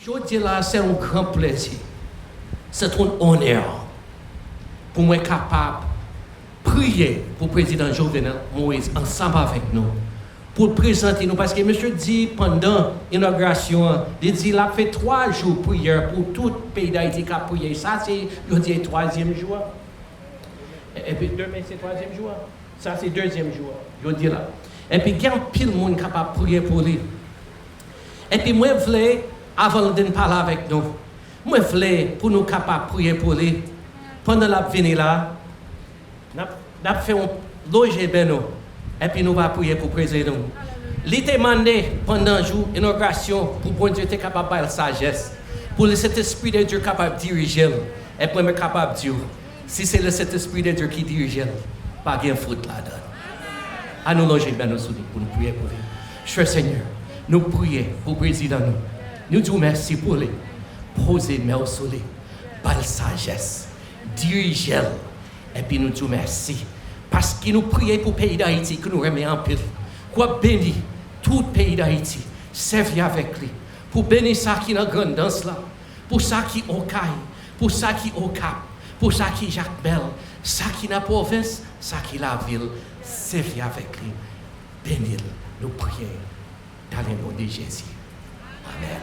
Je dis là, c'est un grand plaisir. C'est un honneur pour moi capable de prier pour le président Jovenel Moise ensemble avec nous. Pour le présenter nous. Parce que monsieur dit pendant l'inauguration, il dit qu'il a fait 3 jours de prière pour tout le pays d'Haïti qui a prié. Ça, c'est le 3e jour. Et puis demain, c'est 3e jour. Ça, c'est 2e jour. Je dis là. Et puis, il y a pile de monde capable de prier pour lui. Et puis, moi, je voulais, avant de parler avec nous, moi, je voulais pour nous capables de prier pour lui. Pendant la venue là, nous avons fait un loger beno. Et puis, nous allons prier pour le président. Il était demandé pendant le jour d'inauguration pour bon Dieu être capable de faire la sagesse. Pour le Saint-Esprit de Dieu capable de diriger. Et puis, je suis capable de dire, si c'est le Saint-Esprit de Dieu qui dirige, pas de faute là-dedans. À nous loger bien nous pour nous prier pour lui. Cher Seigneur, nous prions pour le président. Nous disons merci pour lui. Poser main sur lui. Par la sagesse. Diriger. Et puis nous disons merci. Parce que nous prions pour le pays d'Haïti, que nous remettons en pile. Quoi bénir tout le pays d'Haïti. Servir avec lui. Pour bénir ça qui est dans la grande danse là. Pour ça qui est au Caille. Pour ça qui est au Cap. Pour ça qui est Jacques Bell. Ça qui est dans la province. Ça qui est la ville. Servir avec lui, bénir, nous prions dans le nom de Jésus. Amen.